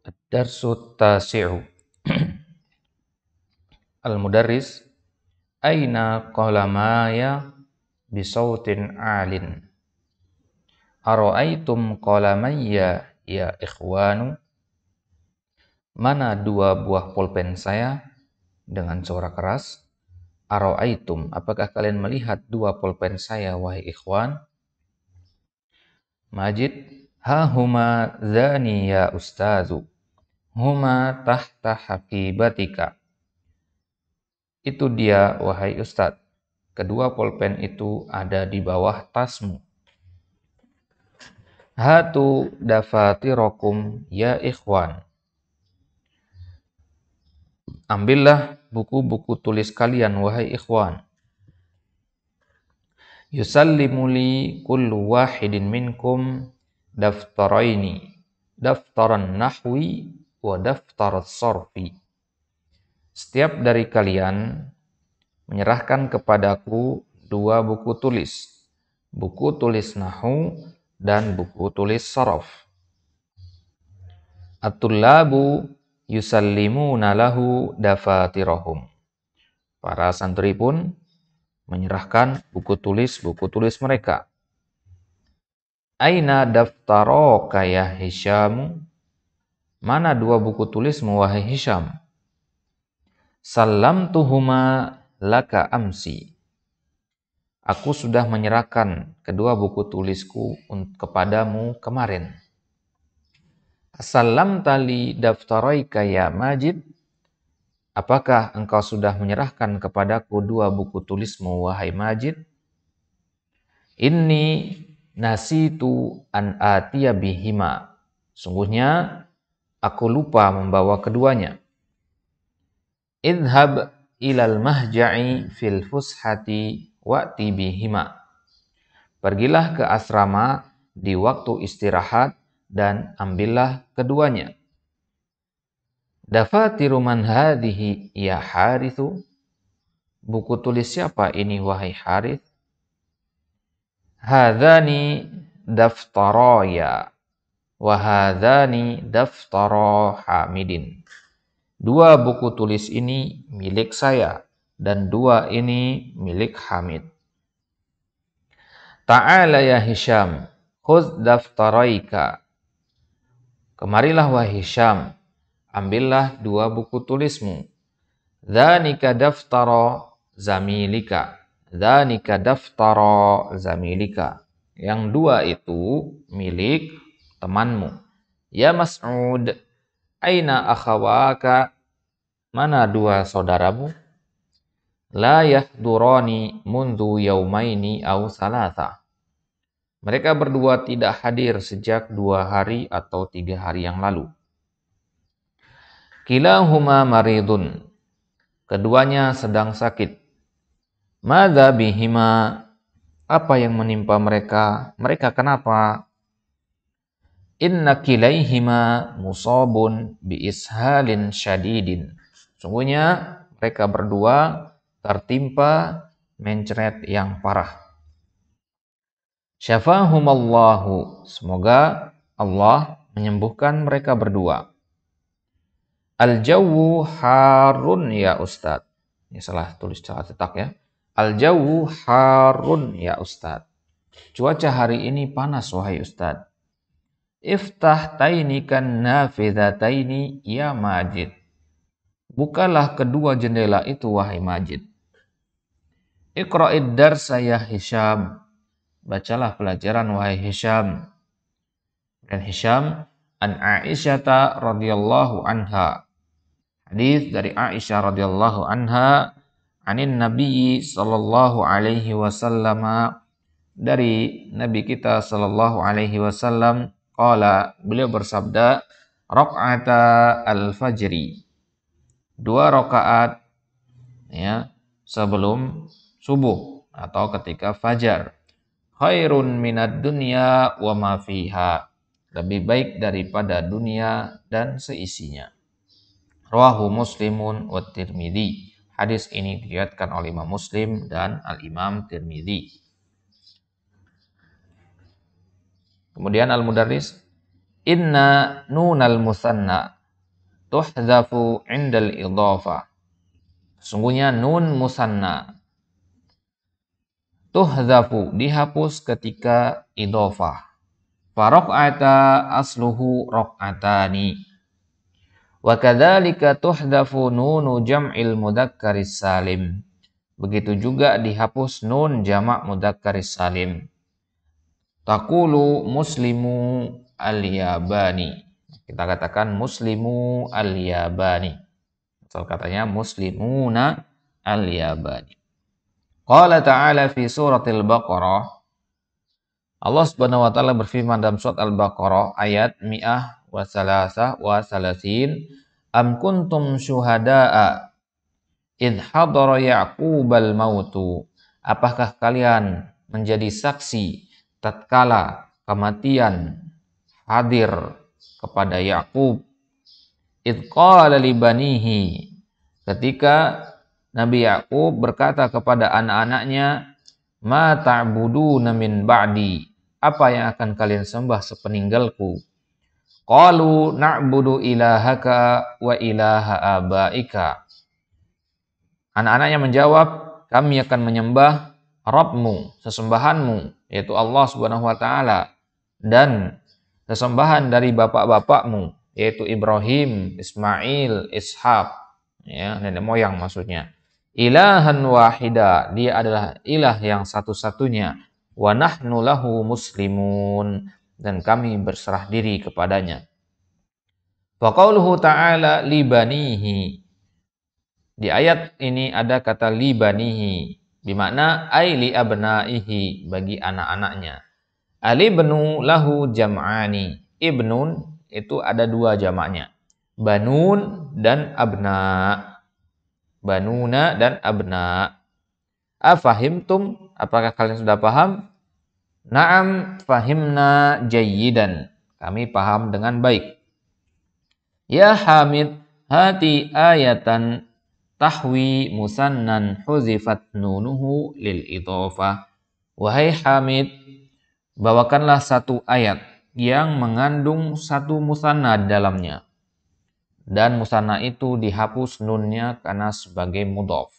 Ad-darsu tasi'u. Al-mudarris, aina qalamaya bisautin alin. Ara'aitum qalamayya ya ikhwanu. Mana dua buah pulpen saya dengan suara keras? Ara'aitum, apakah kalian melihat dua pulpen saya wahai ikhwan? Majid, ha huma dzani ya ustazu. Huma tahta haqibatika. Itu dia wahai ustaz. Kedua pulpen itu ada di bawah tasmu. Hatu dafatirakum ya ikhwan. Ambillah buku-buku tulis kalian wahai ikhwan. Yusallimu li kullu wahidin minkum daftaraini. Daftaran nahwi wa daftaran sarfi. Setiap dari kalian menyerahkan kepadaku dua buku tulis. Buku tulis nahwu dan buku tulis saraf. At-tullabu yusallimuna lahu dafatirahum. Para santri pun menyerahkan buku tulis mereka. Aina daftaraka ya Hisham? Mana dua buku tulismu wahai Hisham? Sallamtuhuma laka amsi. Aku sudah menyerahkan kedua buku tulisku kepadamu kemarin. Sallamtali daftaraika ya Majid. Apakah engkau sudah menyerahkan kepadaku dua buku tulismu wahai Majid? Inni nasitu an atiya bihima. Sungguhnya aku lupa membawa keduanya. Idhab ilal mahja'i fil fushati wa'ti bihima. Pergilah ke asrama di waktu istirahat dan ambillah keduanya. Dafatiru man hadhihi ya Harithu? Buku tulis siapa ini wahai Harith? Hadzani daftaraya wa hadzani daftara Hamidin. Dua buku tulis ini milik saya dan dua ini milik Hamid. Ta'ala ya Hisham, khudh daftaraika. Kemarilah wahai Hisham, ambillah dua buku tulismu. Dzanika daftara zamilika. Dzanika daftara zamilika. Yang dua itu milik temanmu. Ya Mas'ud, aina akhawaka? Mana dua saudaramu? La yahdurani mundu yaumaini aw salasa. Mereka berdua tidak hadir sejak 2 hari atau 3 hari yang lalu. Kilahuma maridun. Keduanya sedang sakit. Madza bihima? Apa yang menimpa mereka? Mereka kenapa? Inna kilaihima musabun bi ishalin syadidin. Sungguhnya mereka berdua tertimpa mencret yang parah. Syafahumallahu. Semoga Allah menyembuhkan mereka berdua. Al-jawu harun ya Ustadz. Ini salah tulis cara cetak ya. Al-jawu harun ya Ustadz. Cuaca hari ini panas wahai Ustadz. Iftah taini kan nafidhataini ya Majid. Bukalah kedua jendela itu wahai Majid. Iqra'id darsa ya Hisham. Bacalah pelajaran wahai Hisham. Dan Hisham an Aisyata radhiyallahu anha. Hadis dari Aisyah radhiyallahu anha anin Nabi sallallahu alaihi wasallam, dari Nabi kita sallallahu alaihi wasallam, qala, beliau bersabda, raq'ata al-fajri. 2 rakaat ya sebelum subuh atau ketika fajar. Khairun minad dunya wa ma fiha. Lebih baik daripada dunia dan seisinya. Rawahu Muslimun wa Tirmidzi. Hadis ini diriwayatkan oleh Imam Muslim dan Al-Imam Tirmidzi. Kemudian Al-Mudarris, Inna nunal musanna tuhzafu indal idhafah. Sesungguhnya nun musanna tuhzafu dihapus ketika idhafah. Faraq'ata asluhu raq'atani. Wa kadzalika tuhzafu nunu jam'il mudzakkharis salim. Begitu juga dihapus nun jamak mudzakkharis salim. Taqulu muslimu al-yabani. Kita katakan muslimu al-yabani. Asal katanya muslimuna al-yabani. Qala ta'ala fi suratil Baqarah. Allah Subhanahu wa taala berfirman dalam surat Al-Baqarah ayat 133 Am kuntum syuhada'a idh hadara Ya'qubal mautu. Apakah kalian menjadi saksi tatkala kematian hadir kepada Ya'qub? Idh qala li banihi. Ketika Nabi Ya'qub berkata kepada anak-anaknya, ma ta'buduna min ba'di. Apa yang akan kalian sembah sepeninggalku? Qalu na'budu ilahaka wa ilaha abaika. Anak-anaknya menjawab, kami akan menyembah Rabbmu, sesembahanmu, yaitu Allah Subhanahu wa taala, dan sesembahan dari bapak-bapakmu, yaitu Ibrahim, Ismail, Ishaq, ya, nenek moyang maksudnya. Ilahan wahida, dia adalah ilah yang satu-satunya. Wa nahnu lahu muslimun, dan kami berserah diri kepadanya. Wa qauluhu ta'ala li banihi. Di ayat ini ada kata li banihi, bermakna ai li abnaihi, bagi anak-anaknya. Alibnu lahu jam'ani. Ibnun itu ada dua jamaknya. Banun dan abna. Banuna dan abna. Afahimtum? Apakah kalian sudah paham? Na'am fahimna jayyidan. Kami paham dengan baik. Ya Hamid, hati ayatan tahwi musannan huzifat nunuhu lil idhofah. Wahai Hamid, bawakanlah satu ayat yang mengandung satu musanna dalamnya. Dan musanna itu dihapus nunnya karena sebagai mudhaf.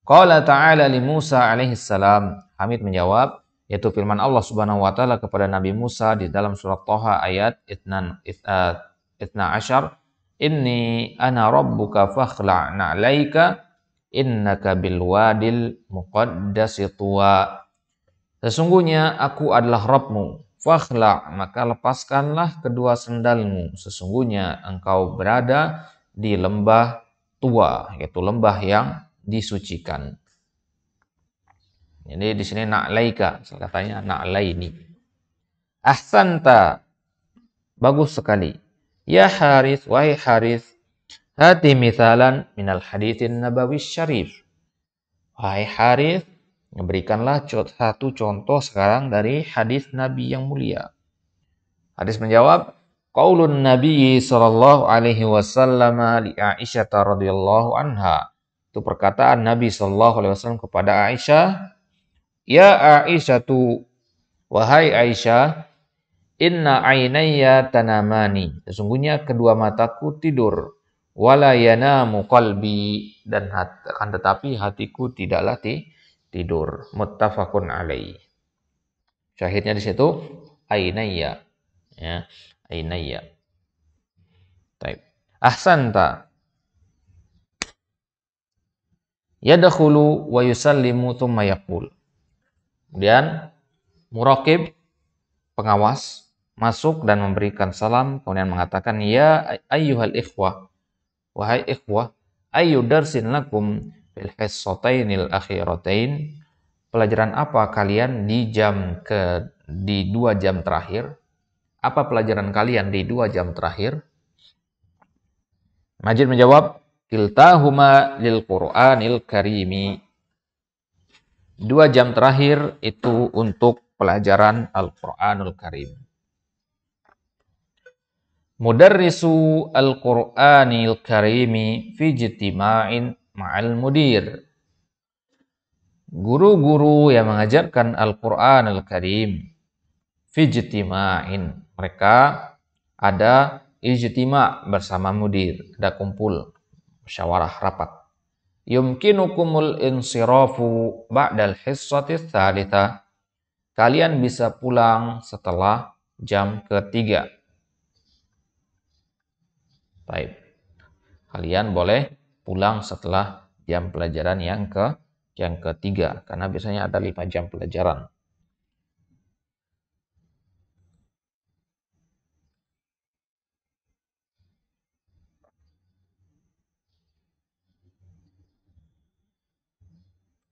Qala ta'ala li Musa alaihi salam. Hamid menjawab, yaitu firman Allah Subhanahu wa taala kepada Nabi Musa di dalam surat Thaha ayat 12. Inni ana rabbuka fakhla' na'laika innaka bil wadil muqaddasi tuwa. Sesungguhnya aku adalah Rabbmu. Fakhla', maka lepaskanlah kedua sendalmu. Sesungguhnya engkau berada di lembah tua, yaitu lembah yang disucikan. Jadi di sini na'laika, katanya na'laini. Ahsanta, bagus sekali. Ya Harith, wahai Harith, hati mithalan minal hadithin nabawi syarif. Wahai Harith, berikanlah satu contoh sekarang dari hadis Nabi yang mulia. Hadis menjawab, qaulun Nabi sallallahu alaihi wasallam li Aisyah radhiyallahu anha. Itu perkataan Nabi sallallahu alaihi wasallam kepada Aisyah, ya Aisyatu, wahai Aisyah, inna ainayya tanamani. Sesungguhnya kedua mataku tidur. Wala yanamu qalbi, dan akan tetapi hatiku tidaklah tidur. Muttafaqun alaih. Syahidnya di situ ainayya. Ya, ainayya. Baik. Ahsanta. Yadkhulu wa yusallimu tsumma yaqul. Kemudian muraqib, pengawas, masuk dan memberikan salam, kemudian mengatakan, ya ayyuhal ikhwah, wahai ikhwah, ayyu darsin lakum fil hissatainil akhiratain. Pelajaran apa kalian di 2 jam terakhir? Apa pelajaran kalian di 2 jam terakhir? Majid menjawab, kiltahuma lil Qur'anil karimi. 2 jam terakhir itu untuk pelajaran Al-Qur'anul Karim. Mudarrisu Al-Qur'anil Karimi fi ijtima'in ma'al mudir. Guru-guru yang mengajarkan Al-Qur'anul Karim fi ijtima'in, mereka ada ijtima bersama mudir, ada kumpul, musyawarah rapat. Yumkinukumul insirafu ba'dal hissati tsalitsah. Kalian bisa pulang setelah jam ketiga. Baik. Kalian boleh pulang setelah jam pelajaran yang ketiga, karena biasanya ada 5 jam pelajaran.